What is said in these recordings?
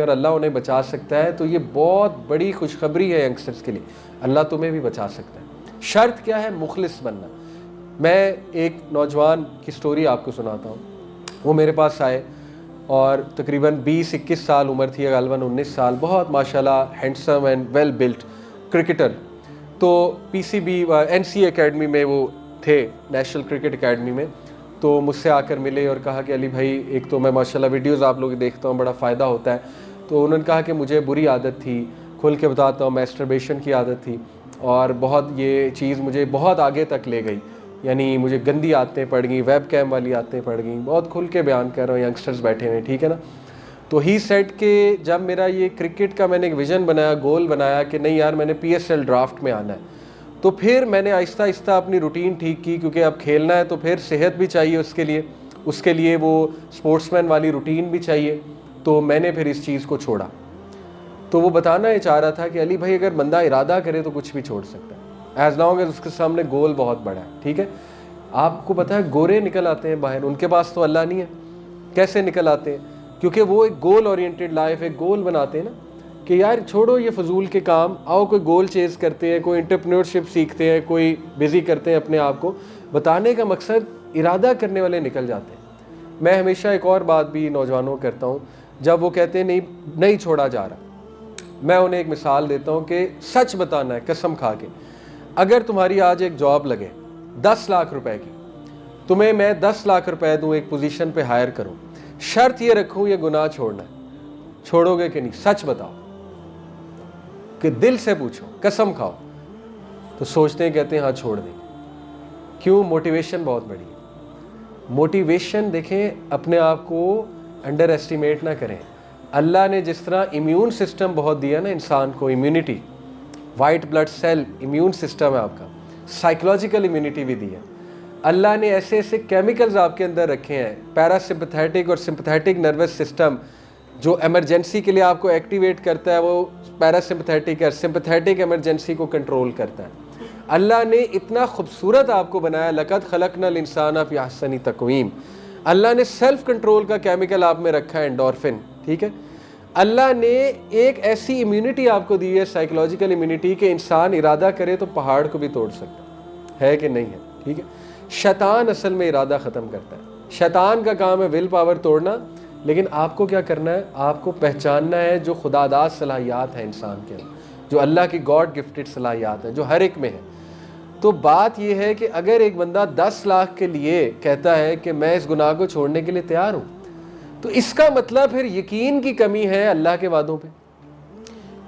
اور اللہ انہیں بچا سکتا ہے تو یہ بہت بڑی خوشخبری ہے ینگسٹرز کے لیے. اللہ تمہیں بھی بچا سکتا ہے. شرط کیا ہے؟ مخلص بننا. میں ایک نوجوان کی سٹوری آپ کو سناتا ہوں. وہ میرے پاس آئے اور تقریباً 20-21 سال عمر تھی، غالباً 19 سال. بہت ماشاءاللہ handsome and well built cricketer. تو PCB NCA اکیڈمی میں وہ تھے، نیشنل کرکٹ اکیڈمی میں. تو مجھ سے آ کر ملے اور کہا کہ علی بھائی، ایک تو میں ماشاءاللہ ویڈیوز آپ لوگ دیکھتا ہوں، بڑا فائدہ ہوتا ہے. تو انہوں نے کہا کہ مجھے بری عادت تھی، کھل کے بتاتا ہوں، میسٹربیشن کی عادت تھی، اور بہت یہ چیز مجھے بہت آگے تک لے گئی. یعنی مجھے گندی عادتیں پڑ گئیں، ویب کیم والی عادتیں پڑ گئیں. بہت کھل کے بیان کر رہا ہوں، ینگسٹرز بیٹھے ہوئے، ٹھیک ہے نا. تو ہی سیٹ کہ جب میرا یہ کرکٹ کا میں نے ایک ویژن بنایا، گول بنایا کہ نہیں یار میں نے PSL ڈرافٹ میں آنا ہے، تو پھر میں نے آہستہ آہستہ اپنی روٹین ٹھیک کی، کیونکہ اب کھیلنا ہے تو پھر صحت بھی چاہیے اس کے لیے وہ اسپورٹس مین والی روٹین بھی چاہیے. تو میں نے پھر اس چیز کو چھوڑا. تو وہ بتانا یہ چاہ رہا تھا کہ علی بھائی اگر بندہ ارادہ کرے تو کچھ بھی چھوڑ سکتا ہے، ایز لانگ ایز اس کے سامنے گول بہت بڑا ہے. ٹھیک ہے، آپ کو پتہ ہے گورے نکل آتے ہیں باہر، ان کے پاس تو اللہ نہیں ہے. کیسے نکل آتے ہیں؟ کیونکہ وہ ایک گول اورینٹڈ لائف، ایک گول بناتے ہیں نا کہ یار چھوڑو یہ فضول کے کام، آؤ کوئی گول چیز کرتے ہیں، کوئی انٹرپرینورشپ سیکھتے ہیں، کوئی بزی کرتے ہیں اپنے آپ کو. بتانے کا مقصد ارادہ کرنے والے نکل جاتے ہیں. میں ہمیشہ ایک اور بات بھی نوجوانوں کو کرتا ہوں، جب وہ کہتے ہیں نہیں چھوڑا جا رہا، میں انہیں ایک مثال دیتا ہوں کہ سچ بتانا ہے قسم کھا کے. اگر تمہاری آج ایک جاب لگے 10 لاکھ روپے کی، تمہیں میں 10 لاکھ روپے دوں، ایک پوزیشن پہ ہائر کروں، شرط یہ رکھوں یہ گناہ چھوڑنا ہے، چھوڑو گے کہ نہیں؟ سچ بتاؤ، کہ دل سے پوچھو، قسم کھاؤ. تو سوچتے ہیں، کہتے ہیں ہاں چھوڑ دیں. کیوں؟ موٹیویشن بہت بڑی ہے. موٹیویشن دیکھیں، اپنے آپ کو انڈر ایسٹیمیٹ نہ کریں. اللہ نے جس طرح امیون سسٹم بہت دیا نا انسان کو، immunity, white blood cell immune system ہے آپ کا، سائیکولوجیکل امیونٹی بھی دی ہے. اللہ نے ایسے ایسے کیمیکلز آپ کے اندر رکھے ہیں، پیراسمپتھیٹک اور سمپتھیٹک نروس سسٹم جو ایمرجنسی کے لیے آپ کو ایکٹیویٹ کرتا ہے، وہ پیراسمپتھیٹک ہے، سمپتھیٹک ایمرجنسی کو کنٹرول کرتا ہے. اللہ نے اتنا خوبصورت آپ کو بنایا، لقد خلقنا الانسان فی احسن تقویم. اللہ نے سیلف کنٹرول کا کیمیکل آپ میں رکھا ہے، انڈورفن. ٹھیک ہے، اللہ نے ایک ایسی امیونٹی آپ کو دی ہے، سائیکولوجیکل امیونٹی، کہ انسان ارادہ کرے تو پہاڑ کو بھی توڑ سکتا ہے کہ نہیں ہے. ٹھیک ہے، شیطان اصل میں ارادہ ختم کرتا ہے. شیطان کا کام ہے ول پاور توڑنا، لیکن آپ کو کیا کرنا ہے؟ آپ کو پہچاننا ہے جو خدا داد صلاحیات ہیں انسان کے اندر، جو اللہ کی گاڈ گفٹڈ صلاحیات ہیں، جو ہر ایک میں ہے. تو بات یہ ہے کہ اگر ایک بندہ 10 لاکھ کے لیے کہتا ہے کہ میں اس گناہ کو چھوڑنے کے لیے تیار ہوں، تو اس کا مطلب پھر یقین کی کمی ہے اللہ کے وعدوں پہ.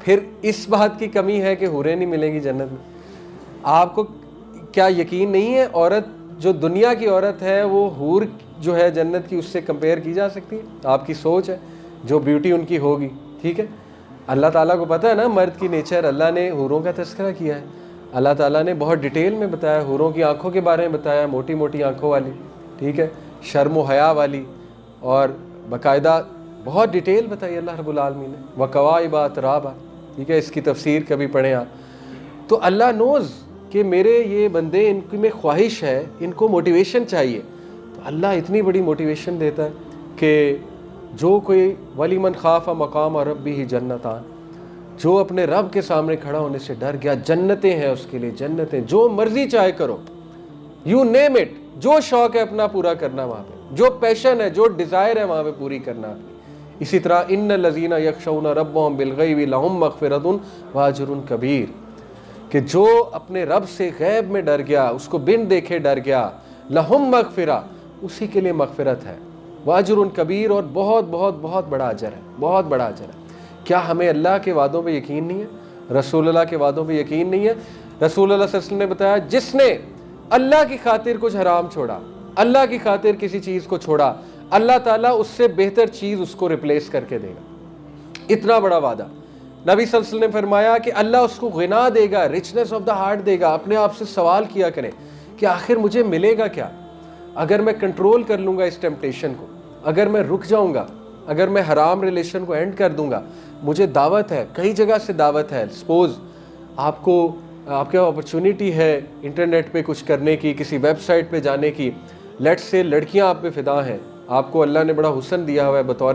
پھر اس بات کی کمی ہے کہ حوریں نہیں ملیں گی جنت میں. آپ کو کیا یقین نہیں ہے؟ عورت جو دنیا کی عورت ہے وہ حور جو ہے جنت کی، اس سے کمپیئر کی جا سکتی ہے؟ آپ کی سوچ ہے جو بیوٹی ان کی ہوگی. ٹھیک ہے، اللہ تعالیٰ کو پتہ ہے نا مرد کی نیچر. اللہ نے حوروں کا تذکرہ کیا ہے، اللہ تعالیٰ نے بہت ڈیٹیل میں بتایا، حوروں کی آنکھوں کے بارے میں بتایا، موٹی موٹی آنکھوں والی، ٹھیک ہے، شرم و حیا والی، اور باقاعدہ بہت ڈیٹیل بتائی اللہ رب العالمین نے. وَكَوَاعِبَ أَتْرَابًا، ٹھیک ہے، اس کی تفسیر کبھی پڑھیں آپ. تو اللہ نوز کہ میرے یہ بندے، ان کی میں خواہش ہے، ان کو موٹیویشن چاہیے. تو اللہ اتنی بڑی موٹیویشن دیتا ہے کہ جو کوئی وَلِمَنْ خَافَ مَقَامَ رَبِّهِ جَنَّتَانِ، جو اپنے رب کے سامنے کھڑا ہونے سے ڈر گیا، جنتیں ہیں اس کے لیے، جنتیں، جو مرضی چاہے کرو، یو نیم اٹ، جو شوق ہے اپنا پورا کرنا وہاں پہ، جو پیشن ہے، جو ڈیزائر ہے وہاں پہ پوری کرنا. اسی طرح ان الذین یخشون ربهم بالغیب لہم مغفرۃ واجر کبیر، کہ جو اپنے رب سے غیب میں ڈر گیا، اس کو بن دیکھے ڈر گیا، لہم مغفرہ، اسی کے لیے مغفرت ہے، واجر کبیر، اور بہت بہت بہت بڑا اجر ہے، بہت بڑا اجر ہے. کیا ہمیں اللہ کے وعدوں پہ یقین نہیں ہے؟ رسول اللہ کے وعدوں پہ یقین نہیں ہے؟ رسول اللہ صلی اللہ علیہ وسلم نے بتایا جس نے اللہ کی خاطر کچھ حرام چھوڑا، اللہ کی خاطر کسی چیز کو چھوڑا، اللہ تعالیٰ اس سے بہتر چیز اس کو ریپلیس کر کے دے گا. اتنا بڑا وعدہ. نبی صلی اللہ علیہ وسلم نے فرمایا کہ اللہ اس کو غنا دے گا، رچنس آف دا ہارٹ دے گا. اپنے آپ سے سوال کیا کریں کہ آخر مجھے ملے گا کیا اگر میں کنٹرول کر لوں گا اس ٹیمپٹیشن کو، اگر میں رک جاؤں گا، اگر میں حرام ریلیشن کو اینڈ کر دوں گا. مجھے دعوت ہے، کئی جگہ سے دعوت ہے. سپوز آپ کے اپرچونٹی ہے انٹرنیٹ پہ کچھ کرنے کی، کسی ویب سائٹ پہ جانے کی. لیٹ سے لڑکیاں آپ پہ فدا ہیں، آپ کو اللہ نے بڑا حسن دیا ہوا ہے بطور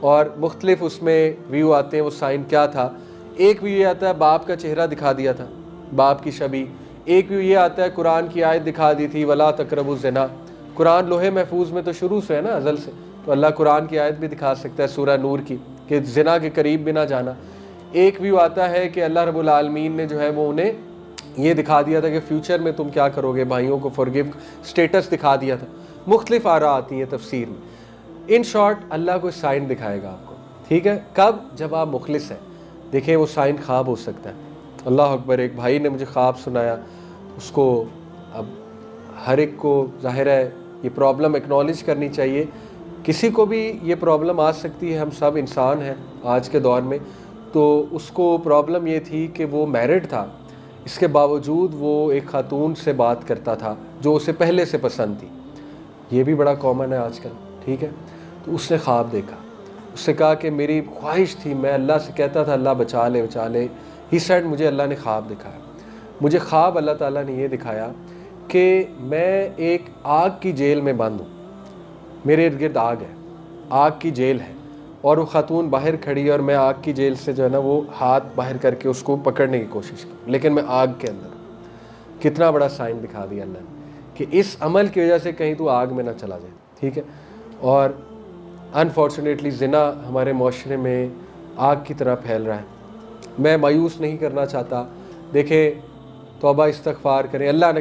اور مختلف اس میں ویو آتے ہیں وہ سائن کیا تھا. ایک ویو یہ آتا ہے باپ کا چہرہ دکھا دیا تھا, باپ کی شبیہ. ایک ویو یہ آتا ہے قرآن کی آیت دکھا دی تھی ولا تقربوا الزنا. قرآن لوہے محفوظ میں تو شروع سے ہے نا, ازل سے, تو اللہ قرآن کی آیت بھی دکھا سکتا ہے سورہ نور کی کہ زنا کے قریب بھی نہ جانا. ایک ویو آتا ہے کہ اللہ رب العالمین نے جو ہے وہ انہیں یہ دکھا دیا تھا کہ فیوچر میں تم کیا کرو گے, بھائیوں کو فورگیو سٹیٹس دکھا دیا تھا. مختلف آراء آتی ہیں تفسیر میں. ان شارٹ اللہ کوئی سائن دکھائے گا آپ کو, ٹھیک ہے, کب؟ جب آپ مخلص ہیں. دیکھیں وہ سائن خواب ہو سکتا ہے. اللہ اکبر, ایک بھائی نے مجھے خواب سنایا, اس کو اب ہر ایک کو ظاہر ہے یہ پرابلم اکنالج کرنی چاہیے, کسی کو بھی یہ پرابلم آ سکتی ہے, ہم سب انسان ہیں آج کے دور میں. تو اس کو پرابلم یہ تھی کہ وہ میرڈ تھا, اس کے باوجود وہ ایک خاتون سے بات کرتا تھا جو اسے پہلے سے پسند تھی. یہ بھی بڑا کامن ہے آج کل, ٹھیک ہے. تو اس نے خواب دیکھا, اس سے کہا کہ میری خواہش تھی, میں اللہ سے کہتا تھا اللہ بچا لے بچا لے. ہی سیڈ مجھے اللہ نے خواب دکھایا, مجھے خواب اللہ تعالیٰ نے یہ دکھایا کہ میں ایک آگ کی جیل میں بند ہوں, میرے ارد گرد آگ ہے, آگ کی جیل ہے, اور وہ خاتون باہر کھڑی ہے اور میں آگ کی جیل سے جو ہے نا وہ ہاتھ باہر کر کے اس کو پکڑنے کی کوشش کی, لیکن میں آگ کے اندر. کتنا بڑا سائن دکھا دیا اللہ نے کہ اس عمل کی وجہ سے کہیں تو آگ میں نہ چلا جائے, ٹھیک ہے. اور انفارچونیٹلی زنا ہمارے معاشرے میں آگ کی طرح پھیل رہا ہے. میں مایوس نہیں کرنا چاہتا. دیکھیں توبہ استغفار کریں, اللہ نہ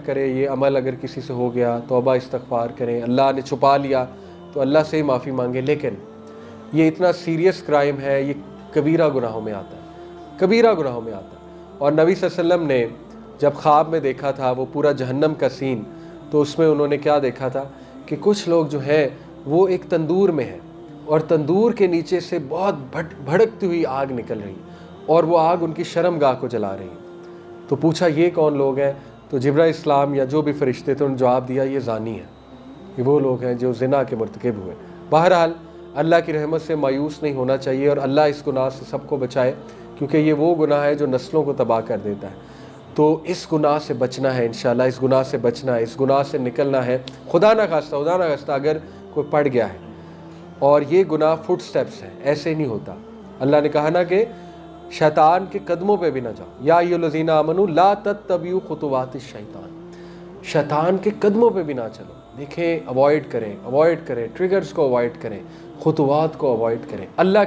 کرے یہ عمل اگر کسی سے ہو گیا, توبہ استغفار کریں, اللہ نے چھپا لیا تو اللہ سے ہی معافی مانگے. لیکن یہ اتنا سیریس کرائم ہے, یہ کبیرہ گناہوں میں آتا ہے, کبیرہ گناہوں میں آتا ہے. اور نبی صلی اللہ علیہ وسلم نے جب خواب میں دیکھا تھا وہ پورا جہنم کا سین, تو اس میں انہوں نے کیا دیکھا تھا کہ کچھ لوگ جو ہیں وہ ایک تندور میں ہیں, اور تندور کے نیچے سے بہت بھڑکتی ہوئی آگ نکل رہی, اور وہ آگ ان کی شرمگاہ کو جلا رہی. تو پوچھا یہ کون لوگ ہیں؟ تو جبرائیل اسلام یا جو بھی فرشتے تھے انہوں نے جواب دیا یہ زانی ہیں, یہ وہ لوگ ہیں جو زنا کے مرتکب ہوئے. بہرحال اللہ کی رحمت سے مایوس نہیں ہونا چاہیے, اور اللہ اس گناہ سے سب کو بچائے, کیونکہ یہ وہ گناہ ہے جو نسلوں کو تباہ کر دیتا ہے. تو اس گناہ سے بچنا ہے انشاءاللہ, اس گناہ سے بچنا ہے, اس گناہ سے نکلنا ہے. خدا نہ خواستہ اگر کوئی پڑ گیا ہے, اور یہ گناہ فٹ سٹیپس ہیں, ایسے نہیں ہوتا. اللہ نے کہا نا کہ شیطان کے قدموں پہ بھی نہ جاؤ, یا ایھا الذین آمنوا لا تتبعوا خطوات الشیطان, شیطان کے قدموں پہ بھی نہ چلو. دیکھیں اوائڈ کریں, ٹریگرز کو اوائڈ کریں, خطوات کو اوائڈ کریں. اللہ